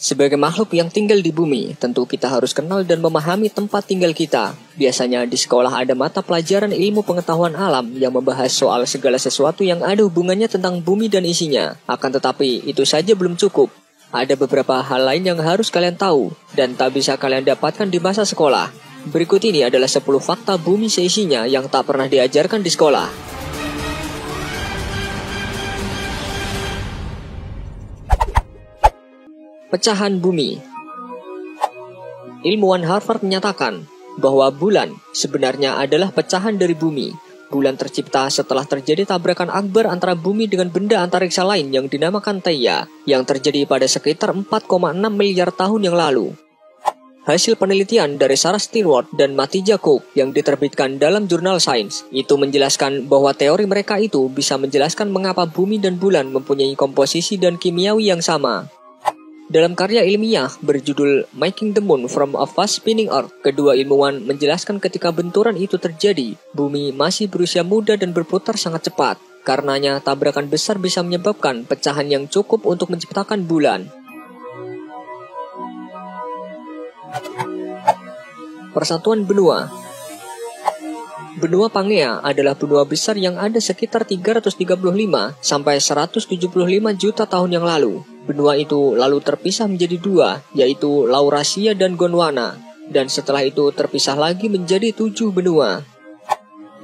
Sebagai makhluk yang tinggal di bumi, tentu kita harus kenal dan memahami tempat tinggal kita. Biasanya di sekolah ada mata pelajaran ilmu pengetahuan alam yang membahas soal segala sesuatu yang ada hubungannya tentang bumi dan isinya. Akan tetapi, itu saja belum cukup. Ada beberapa hal lain yang harus kalian tahu dan tak bisa kalian dapatkan di masa sekolah. Berikut ini adalah 10 fakta bumi seisinya yang tak pernah diajarkan di sekolah. Pecahan bumi. Ilmuwan Harvard menyatakan bahwa bulan sebenarnya adalah pecahan dari bumi. Bulan tercipta setelah terjadi tabrakan akbar antara bumi dengan benda antariksa lain yang dinamakan Theia, yang terjadi pada sekitar 4,6 miliar tahun yang lalu. Hasil penelitian dari Sarah Stewart dan Matija Cook yang diterbitkan dalam jurnal Science itu menjelaskan bahwa teori mereka itu bisa menjelaskan mengapa bumi dan bulan mempunyai komposisi dan kimiawi yang sama. Dalam karya ilmiah berjudul Making the Moon from a Fast Spinning Earth, kedua ilmuwan menjelaskan ketika benturan itu terjadi, bumi masih berusia muda dan berputar sangat cepat. Karenanya, tabrakan besar bisa menyebabkan pecahan yang cukup untuk menciptakan bulan. Persatuan benua. Benua Pangea adalah benua besar yang ada sekitar 335 sampai 175 juta tahun yang lalu. Benua itu lalu terpisah menjadi dua, yaitu Laurasia dan Gondwana, dan setelah itu terpisah lagi menjadi 7 benua.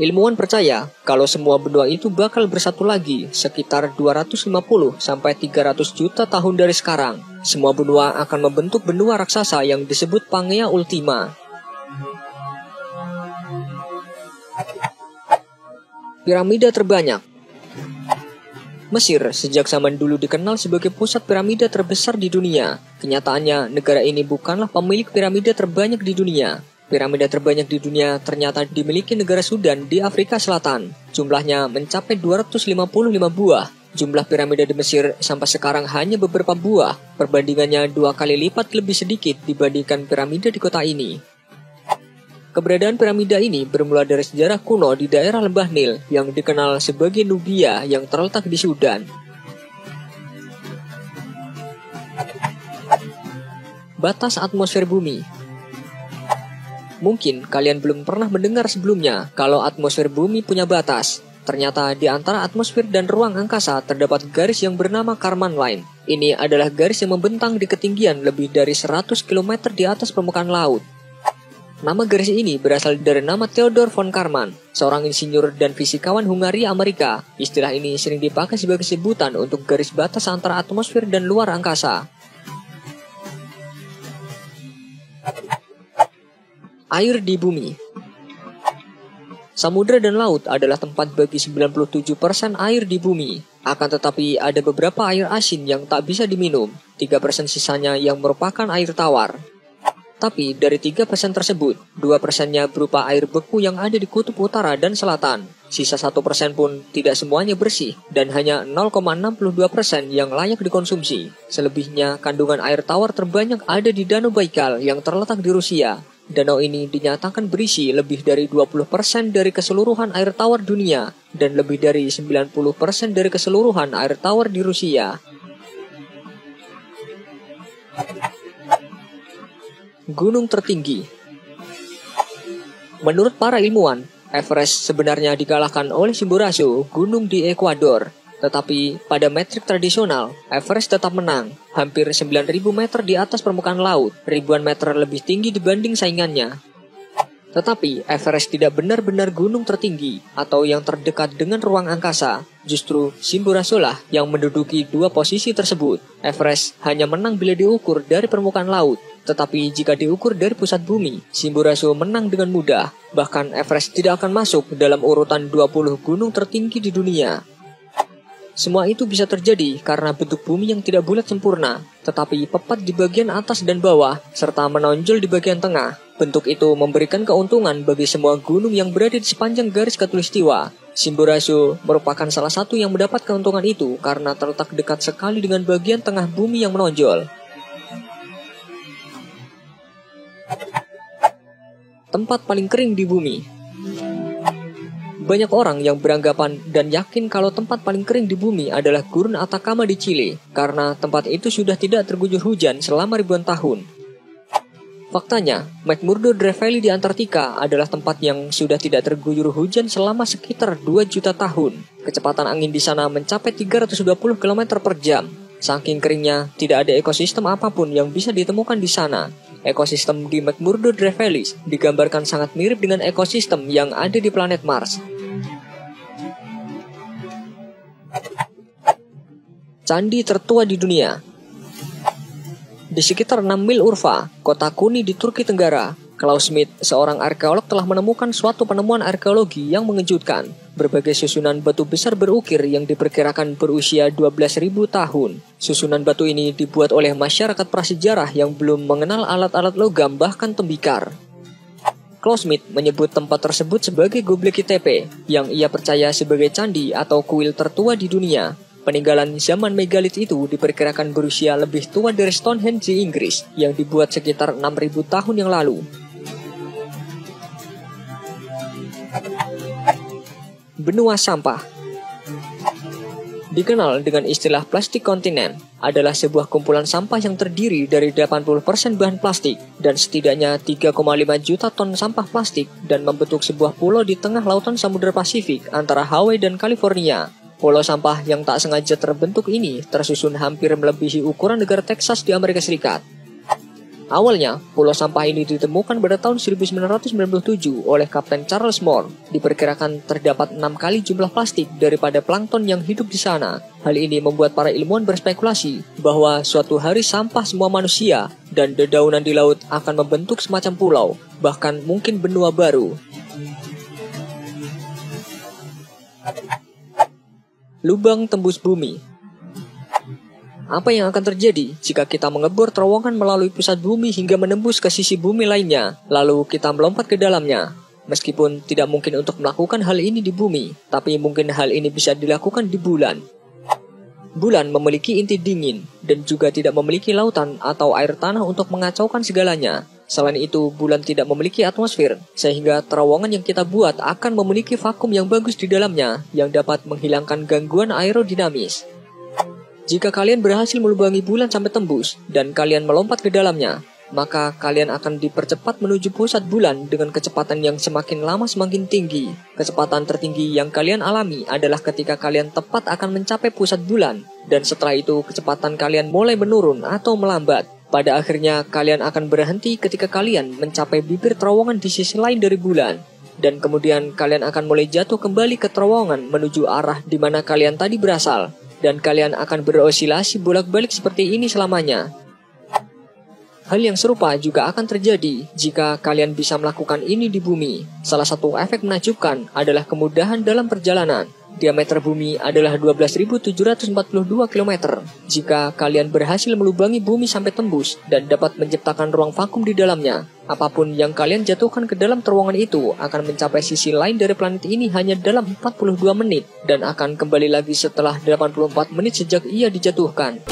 Ilmuwan percaya kalau semua benua itu bakal bersatu lagi sekitar 250 sampai 300 juta tahun dari sekarang. Semua benua akan membentuk benua raksasa yang disebut Pangea Ultima. Piramida terbanyak. Mesir sejak zaman dulu dikenal sebagai pusat piramida terbesar di dunia. Kenyataannya, negara ini bukanlah pemilik piramida terbanyak di dunia. Piramida terbanyak di dunia ternyata dimiliki negara Sudan di Afrika Selatan. Jumlahnya mencapai 255 buah. Jumlah piramida di Mesir sampai sekarang hanya beberapa buah. Perbandingannya 2 kali lipat lebih sedikit dibandingkan piramida di kota ini. Keberadaan piramida ini bermula dari sejarah kuno di daerah lembah Nil yang dikenal sebagai Nubia yang terletak di Sudan. Batas atmosfer bumi. Mungkin kalian belum pernah mendengar sebelumnya kalau atmosfer bumi punya batas. Ternyata di antara atmosfer dan ruang angkasa terdapat garis yang bernama Kármán Line. Ini adalah garis yang membentang di ketinggian lebih dari 100 km di atas permukaan laut. Nama garis ini berasal dari nama Theodor von Kármán, seorang insinyur dan fisikawan Hungaria Amerika. Istilah ini sering dipakai sebagai sebutan untuk garis batas antara atmosfer dan luar angkasa. Air di bumi. Samudra dan laut adalah tempat bagi 97% air di bumi. Akan tetapi ada beberapa air asin yang tak bisa diminum. 3% sisanya yang merupakan air tawar. Tapi dari 3% tersebut, 2%-nya berupa air beku yang ada di kutub utara dan selatan. Sisa 1% pun tidak semuanya bersih dan hanya 0,62% yang layak dikonsumsi. Selebihnya, kandungan air tawar terbanyak ada di Danau Baikal yang terletak di Rusia. Danau ini dinyatakan berisi lebih dari 20% dari keseluruhan air tawar dunia dan lebih dari 90% dari keseluruhan air tawar di Rusia. Gunung tertinggi. Menurut para ilmuwan, Everest sebenarnya dikalahkan oleh Chimborazo, gunung di Ekuador. Tetapi pada metrik tradisional, Everest tetap menang, hampir 9.000 meter di atas permukaan laut, ribuan meter lebih tinggi dibanding saingannya. Tetapi Everest tidak benar-benar gunung tertinggi atau yang terdekat dengan ruang angkasa. Justru Chimborazo lah yang menduduki dua posisi tersebut. Everest hanya menang bila diukur dari permukaan laut. Tetapi jika diukur dari pusat bumi, Chimborazo menang dengan mudah. Bahkan Everest tidak akan masuk dalam urutan 20 gunung tertinggi di dunia. Semua itu bisa terjadi karena bentuk bumi yang tidak bulat sempurna, tetapi pepat di bagian atas dan bawah, serta menonjol di bagian tengah. Bentuk itu memberikan keuntungan bagi semua gunung yang berada di sepanjang garis khatulistiwa. Chimborazo merupakan salah satu yang mendapat keuntungan itu karena terletak dekat sekali dengan bagian tengah bumi yang menonjol. Tempat paling kering di bumi. Banyak orang yang beranggapan dan yakin kalau tempat paling kering di bumi adalah Gurun Atacama di Chili, karena tempat itu sudah tidak terguyur hujan selama ribuan tahun. Faktanya, McMurdo Drive Valley di Antartika adalah tempat yang sudah tidak terguyur hujan selama sekitar 2 juta tahun. Kecepatan angin di sana mencapai 320 km per jam. Saking keringnya, tidak ada ekosistem apapun yang bisa ditemukan di sana. Ekosistem di McMurdo Drive Valley digambarkan sangat mirip dengan ekosistem yang ada di planet Mars. Candi tertua di dunia. Di sekitar 6 mil Urfa, kota Kuni di Turki Tenggara, Klaus Schmidt, seorang arkeolog, telah menemukan suatu penemuan arkeologi yang mengejutkan. Berbagai susunan batu besar berukir yang diperkirakan berusia 12.000 tahun. Susunan batu ini dibuat oleh masyarakat prasejarah yang belum mengenal alat-alat logam bahkan tembikar. Klaus Schmidt menyebut tempat tersebut sebagai Göbekli Tepe, yang ia percaya sebagai candi atau kuil tertua di dunia. Peninggalan zaman megalit itu diperkirakan berusia lebih tua dari Stonehenge di Inggris, yang dibuat sekitar 6.000 tahun yang lalu. Benua sampah. Dikenal dengan istilah plastik kontinen, adalah sebuah kumpulan sampah yang terdiri dari 80% bahan plastik dan setidaknya 3,5 juta ton sampah plastik dan membentuk sebuah pulau di tengah lautan Samudra Pasifik antara Hawaii dan California. Pulau sampah yang tak sengaja terbentuk ini tersusun hampir melebihi ukuran negara Texas di Amerika Serikat. Awalnya, pulau sampah ini ditemukan pada tahun 1997 oleh Kapten Charles Moore. Diperkirakan terdapat 6 kali jumlah plastik daripada plankton yang hidup di sana. Hal ini membuat para ilmuwan berspekulasi bahwa suatu hari sampah semua manusia dan dedaunan di laut akan membentuk semacam pulau, bahkan mungkin benua baru. Lubang tembus bumi. Apa yang akan terjadi jika kita mengebor terowongan melalui pusat bumi hingga menembus ke sisi bumi lainnya, lalu kita melompat ke dalamnya? Meskipun tidak mungkin untuk melakukan hal ini di bumi, tapi mungkin hal ini bisa dilakukan di bulan. Bulan memiliki inti dingin dan juga tidak memiliki lautan atau air tanah untuk mengacaukan segalanya. Selain itu, bulan tidak memiliki atmosfer, sehingga terowongan yang kita buat akan memiliki vakum yang bagus di dalamnya yang dapat menghilangkan gangguan aerodinamis. Jika kalian berhasil melubangi bulan sampai tembus dan kalian melompat ke dalamnya, maka kalian akan dipercepat menuju pusat bulan dengan kecepatan yang semakin lama semakin tinggi. Kecepatan tertinggi yang kalian alami adalah ketika kalian tepat akan mencapai pusat bulan, dan setelah itu kecepatan kalian mulai menurun atau melambat. Pada akhirnya, kalian akan berhenti ketika kalian mencapai bibir terowongan di sisi lain dari bulan. Dan kemudian kalian akan mulai jatuh kembali ke terowongan menuju arah di mana kalian tadi berasal. Dan kalian akan berosilasi bolak-balik seperti ini selamanya. Hal yang serupa juga akan terjadi jika kalian bisa melakukan ini di bumi. Salah satu efek menakjubkan adalah kemudahan dalam perjalanan. Diameter bumi adalah 12.742 km. Jika kalian berhasil melubangi bumi sampai tembus dan dapat menciptakan ruang vakum di dalamnya, apapun yang kalian jatuhkan ke dalam terowongan itu akan mencapai sisi lain dari planet ini hanya dalam 42 menit dan akan kembali lagi setelah 84 menit sejak ia dijatuhkan.